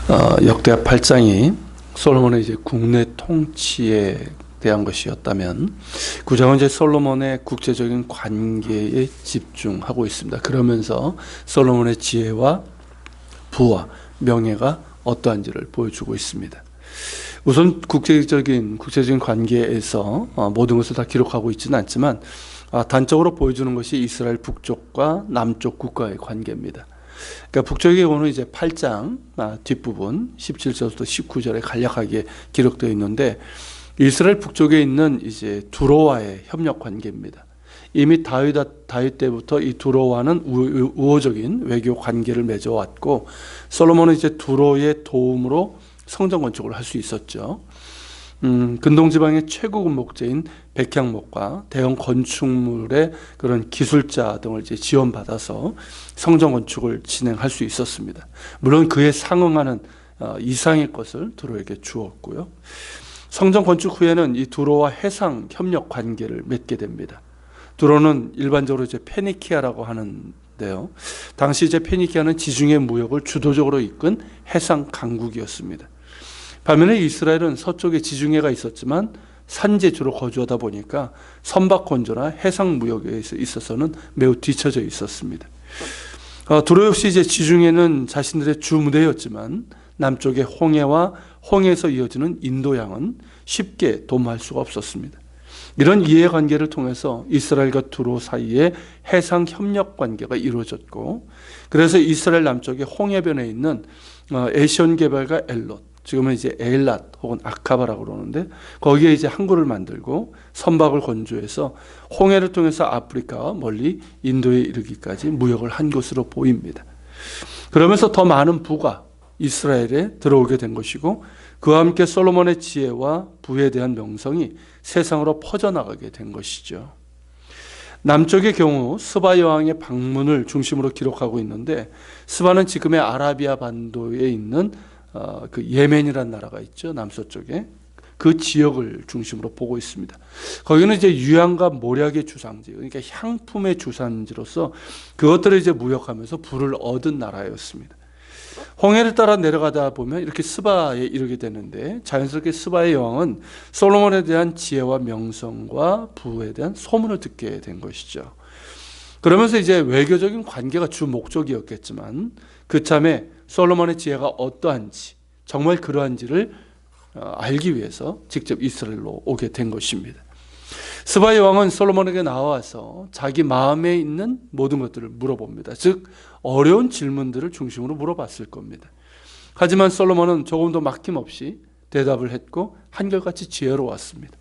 역대하 8장이 솔로몬의 이제 국내 통치에 대한 것이었다면 9장은 이제 솔로몬의 국제적인 관계에 집중하고 있습니다. 그러면서 솔로몬의 지혜와 부와 명예가 어떠한지를 보여주고 있습니다. 우선 국제적인 관계에서 모든 것을 다 기록하고 있지는 않지만 단적으로 보여주는 것이 이스라엘 북쪽과 남쪽 국가의 관계입니다. 그러니까 북쪽의 경우는 이제 8장 뒷부분 17절부터 19절에 간략하게 기록되어 있는데, 이스라엘 북쪽에 있는 이제 두로와의 협력 관계입니다. 이미 다윗 때부터 이 두로와는 우호적인 외교 관계를 맺어왔고, 솔로몬은 이제 두로의 도움으로 성전 건축을 할 수 있었죠. 근동 지방의 최고 목재인 백향목과 대형 건축물의 그런 기술자 등을 이제 지원받아서 성전 건축을 진행할 수 있었습니다. 물론 그에 상응하는 이상의 것을 두로에게 주었고요. 성전 건축 후에는 이 두로와 해상 협력 관계를 맺게 됩니다. 두로는 일반적으로 이제 페니키아라고 하는데요. 당시 이제 페니키아는 지중해 무역을 주도적으로 이끈 해상 강국이었습니다. 반면에 이스라엘은 서쪽에 지중해가 있었지만 산지에 주로 거주하다 보니까 선박 건조나 해상 무역에 있어서는 매우 뒤처져 있었습니다. 두로 역시 이제 지중해는 자신들의 주 무대였지만 남쪽의 홍해와 홍해에서 이어지는 인도양은 쉽게 도모할 수가 없었습니다. 이런 이해관계를 통해서 이스라엘과 두로 사이에 해상 협력 관계가 이루어졌고, 그래서 이스라엘 남쪽의 홍해변에 있는 에시온 게발과 엘롯, 지금은 이제 에일랏 혹은 아카바라고 그러는데, 거기에 이제 항구를 만들고 선박을 건조해서 홍해를 통해서 아프리카와 멀리 인도에 이르기까지 무역을 한 것으로 보입니다. 그러면서 더 많은 부가 이스라엘에 들어오게 된 것이고, 그와 함께 솔로몬의 지혜와 부에 대한 명성이 세상으로 퍼져나가게 된 것이죠. 남쪽의 경우 스바 여왕의 방문을 중심으로 기록하고 있는데, 스바는 지금의 아라비아 반도에 있는 그 예멘이라는 나라가 있죠. 남서쪽에. 그 지역을 중심으로 보고 있습니다. 거기는 이제 유향과 몰약의 주산지, 그러니까 향품의 주산지로서 그것들을 이제 무역하면서 부를 얻은 나라였습니다. 홍해를 따라 내려가다 보면 이렇게 스바에 이르게 되는데, 자연스럽게 스바의 여왕은 솔로몬에 대한 지혜와 명성과 부에 대한 소문을 듣게 된 것이죠. 그러면서 이제 외교적인 관계가 주 목적이었겠지만, 그참에 솔로몬의 지혜가 어떠한지, 정말 그러한지를 알기 위해서 직접 이스라엘로 오게 된 것입니다. 스바의 왕은 솔로몬에게 나와서 자기 마음에 있는 모든 것들을 물어봅니다. 즉 어려운 질문들을 중심으로 물어봤을 겁니다. 하지만 솔로몬은 조금도 막힘없이 대답을 했고 한결같이 지혜로웠습니다.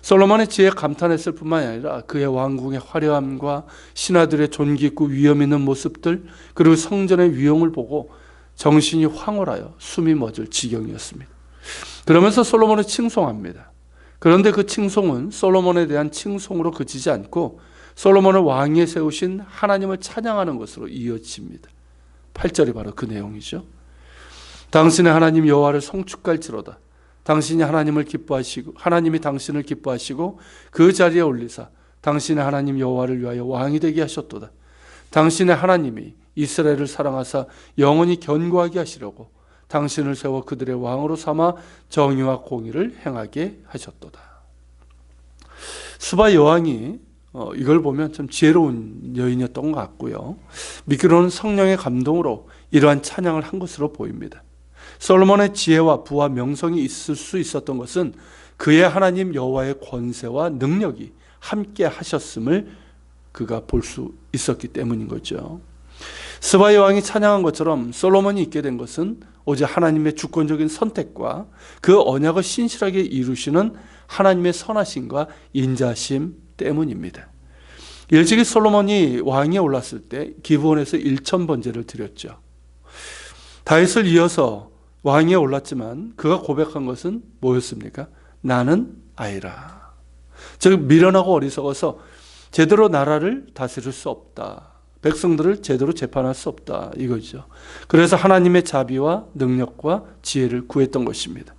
솔로몬의 지혜에 감탄했을 뿐만 아니라 그의 왕궁의 화려함과 신하들의 존귀 있고 위엄 있는 모습들, 그리고 성전의 위용을 보고 정신이 황홀하여 숨이 멎을 지경이었습니다. 그러면서 솔로몬을 칭송합니다. 그런데 그 칭송은 솔로몬에 대한 칭송으로 그치지 않고 솔로몬을 왕위에 세우신 하나님을 찬양하는 것으로 이어집니다. 8절이 바로 그 내용이죠. 당신의 하나님 여호와를 송축할지로다. 당신이 하나님이 당신을 기뻐하시고 그 자리에 올리사 당신의 하나님 여호와를 위하여 왕이 되게 하셨도다. 당신의 하나님이 이스라엘을 사랑하사 영원히 견고하게 하시려고 당신을 세워 그들의 왕으로 삼아 정의와 공의를 행하게 하셨도다. 스바 여왕이 이걸 보면 좀 지혜로운 여인이었던 것 같고요. 미끄러운 성령의 감동으로 이러한 찬양을 한 것으로 보입니다. 솔로몬의 지혜와 부와 명성이 있을 수 있었던 것은 그의 하나님 여호와의 권세와 능력이 함께 하셨음을 그가 볼 수 있었기 때문인 거죠. 스바 여왕이 찬양한 것처럼 솔로몬이 있게 된 것은 오직 하나님의 주권적인 선택과 그 언약을 신실하게 이루시는 하나님의 선하심과 인자심 때문입니다. 일찍이 솔로몬이 왕위에 올랐을 때 기브온에서 1000번제를 드렸죠. 다윗을 이어서 왕위에 올랐지만 그가 고백한 것은 뭐였습니까? 나는 아이라. 즉 미련하고 어리석어서 제대로 나라를 다스릴 수 없다. 백성들을 제대로 재판할 수 없다. 이거죠. 그래서 하나님의 자비와 능력과 지혜를 구했던 것입니다.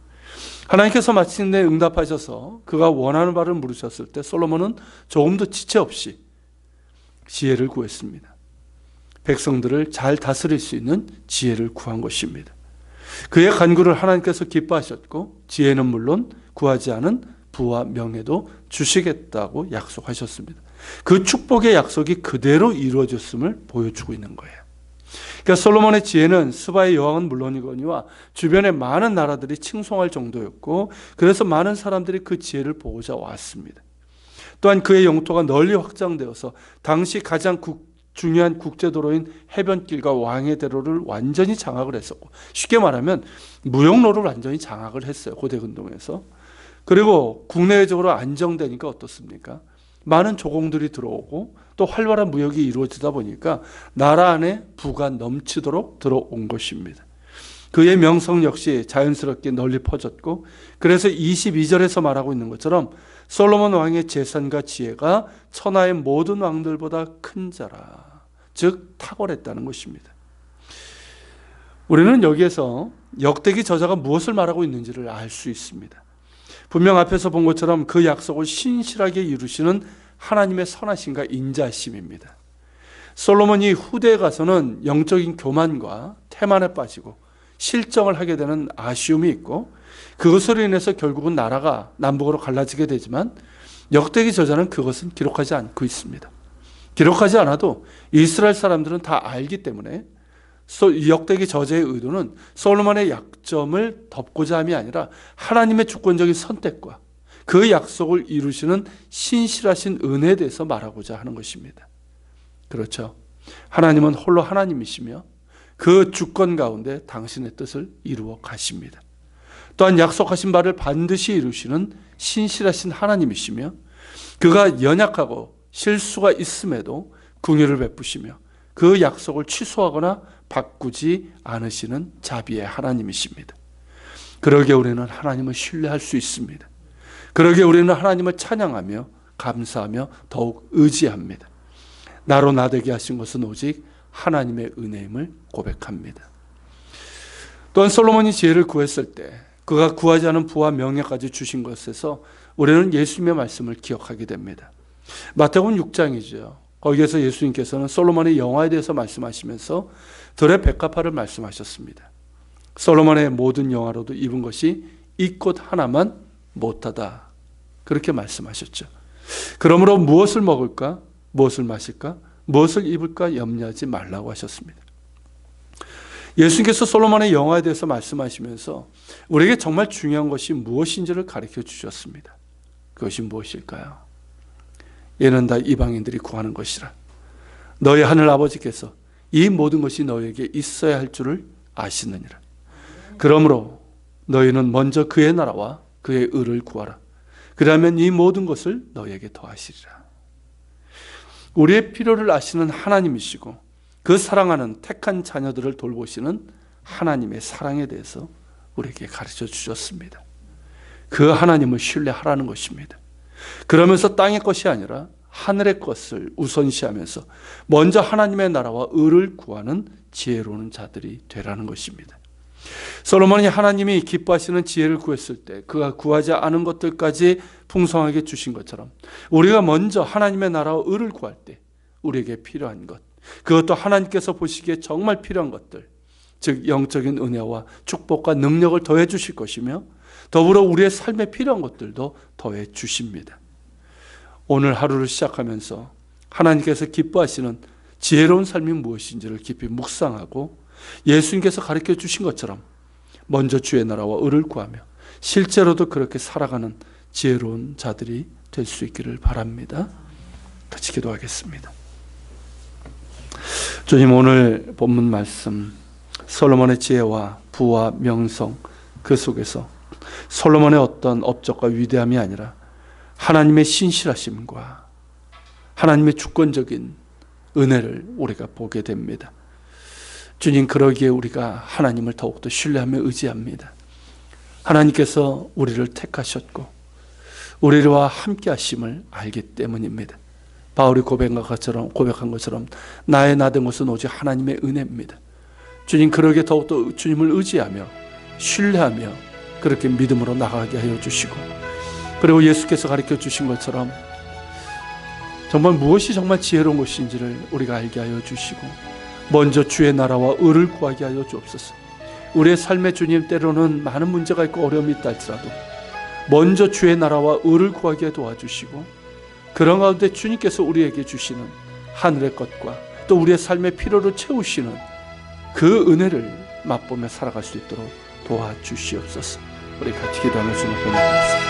하나님께서 마침내 응답하셔서 그가 원하는 바를 물으셨을 때 솔로몬은 조금도 지체 없이 지혜를 구했습니다. 백성들을 잘 다스릴 수 있는 지혜를 구한 것입니다. 그의 간구를 하나님께서 기뻐하셨고 지혜는 물론 구하지 않은 부와 명예도 주시겠다고 약속하셨습니다. 그 축복의 약속이 그대로 이루어졌음을 보여주고 있는 거예요. 그러니까 솔로몬의 지혜는 스바의 여왕은 물론이거니와 주변의 많은 나라들이 칭송할 정도였고, 그래서 많은 사람들이 그 지혜를 보고자 왔습니다. 또한 그의 영토가 널리 확장되어서 당시 가장 중요한 국제도로인 해변길과 왕의 대로를 완전히 장악을 했었고, 쉽게 말하면 무역로를 완전히 장악을 했어요. 고대 근동에서. 그리고 국내적으로 안정되니까 어떻습니까? 많은 조공들이 들어오고 또 활발한 무역이 이루어지다 보니까 나라 안에 부가 넘치도록 들어온 것입니다. 그의 명성 역시 자연스럽게 널리 퍼졌고, 그래서 22절에서 말하고 있는 것처럼 솔로몬 왕의 재산과 지혜가 천하의 모든 왕들보다 큰 자라, 즉 탁월했다는 것입니다. 우리는 여기에서 역대기 저자가 무엇을 말하고 있는지를 알 수 있습니다. 분명 앞에서 본 것처럼 그 약속을 신실하게 이루시는 하나님의 선하심과 인자심입니다. 솔로몬이 후대에 가서는 영적인 교만과 태만에 빠지고 실정을 하게 되는 아쉬움이 있고, 그것으로 인해서 결국은 나라가 남북으로 갈라지게 되지만 역대기 저자는 그것은 기록하지 않고 있습니다. 기록하지 않아도 이스라엘 사람들은 다 알기 때문에 역대기 저자의 의도는 솔로몬의 약점을 덮고자 함이 아니라 하나님의 주권적인 선택과 그 약속을 이루시는 신실하신 은혜에 대해서 말하고자 하는 것입니다. 그렇죠. 하나님은 홀로 하나님이시며 그 주권 가운데 당신의 뜻을 이루어 가십니다. 또한 약속하신 바를 반드시 이루시는 신실하신 하나님이시며, 그가 연약하고 실수가 있음에도 긍휼을 베푸시며 그 약속을 취소하거나 바꾸지 않으시는 자비의 하나님이십니다. 그러기에 우리는 하나님을 신뢰할 수 있습니다. 그러기에 우리는 하나님을 찬양하며 감사하며 더욱 의지합니다. 나로 나되게 하신 것은 오직 하나님의 은혜임을 고백합니다. 또한 솔로몬이 지혜를 구했을 때 그가 구하지 않은 부와 명예까지 주신 것에서 우리는 예수님의 말씀을 기억하게 됩니다. 마태복음 6장이죠. 거기에서 예수님께서는 솔로몬의 영화에 대해서 말씀하시면서 들의 백합화를 말씀하셨습니다. 솔로몬의 모든 영화로도 입은 것이 이 꽃 하나만 못하다, 그렇게 말씀하셨죠. 그러므로 무엇을 먹을까, 무엇을 마실까, 무엇을 입을까 염려하지 말라고 하셨습니다. 예수님께서 솔로몬의 영화에 대해서 말씀하시면서 우리에게 정말 중요한 것이 무엇인지를 가르쳐 주셨습니다. 그것이 무엇일까요? 얘는 다 이방인들이 구하는 것이라. 너희 하늘 아버지께서 이 모든 것이 너희에게 있어야 할 줄을 아시느니라. 그러므로 너희는 먼저 그의 나라와 그의 의를 구하라. 그러면 이 모든 것을 너희에게 더하시리라. 우리의 필요를 아시는 하나님이시고 그 사랑하는 택한 자녀들을 돌보시는 하나님의 사랑에 대해서 우리에게 가르쳐 주셨습니다. 그 하나님을 신뢰하라는 것입니다. 그러면서 땅의 것이 아니라 하늘의 것을 우선시하면서 먼저 하나님의 나라와 의를 구하는 지혜로운 자들이 되라는 것입니다. 솔로몬이 하나님이 기뻐하시는 지혜를 구했을 때 그가 구하지 않은 것들까지 풍성하게 주신 것처럼 우리가 먼저 하나님의 나라와 의를 구할 때 우리에게 필요한 것, 그것도 하나님께서 보시기에 정말 필요한 것들, 즉 영적인 은혜와 축복과 능력을 더해 주실 것이며 더불어 우리의 삶에 필요한 것들도 더해 주십니다. 오늘 하루를 시작하면서 하나님께서 기뻐하시는 지혜로운 삶이 무엇인지를 깊이 묵상하고 예수님께서 가르쳐 주신 것처럼 먼저 주의 나라와 의를 구하며 실제로도 그렇게 살아가는 지혜로운 자들이 될 수 있기를 바랍니다. 같이 기도하겠습니다. 주님, 오늘 본문 말씀 솔로몬의 지혜와 부와 명성, 그 속에서 솔로몬의 어떤 업적과 위대함이 아니라 하나님의 신실하심과 하나님의 주권적인 은혜를 우리가 보게 됩니다. 주님, 그러기에 우리가 하나님을 더욱더 신뢰하며 의지합니다. 하나님께서 우리를 택하셨고 우리와 함께 하심을 알기 때문입니다. 바울이 고백한 것처럼 나의 나된 것은 오직 하나님의 은혜입니다. 주님, 그러기에 더욱더 주님을 의지하며 신뢰하며 그렇게 믿음으로 나가게 하여 주시고, 그리고 예수께서 가르쳐 주신 것처럼 정말 무엇이 정말 지혜로운 것인지를 우리가 알게 하여 주시고 먼저 주의 나라와 의를 구하게 하여 주옵소서. 우리의 삶의 주님, 때로는 많은 문제가 있고 어려움이 있다 할지라도 먼저 주의 나라와 의를 구하게 도와주시고, 그런 가운데 주님께서 우리에게 주시는 하늘의 것과 또 우리의 삶의 필요를 채우시는 그 은혜를 맛보며 살아갈 수 있도록 도와주시옵소서. 우리 같이 기도하며 주님 보내드리겠습니다.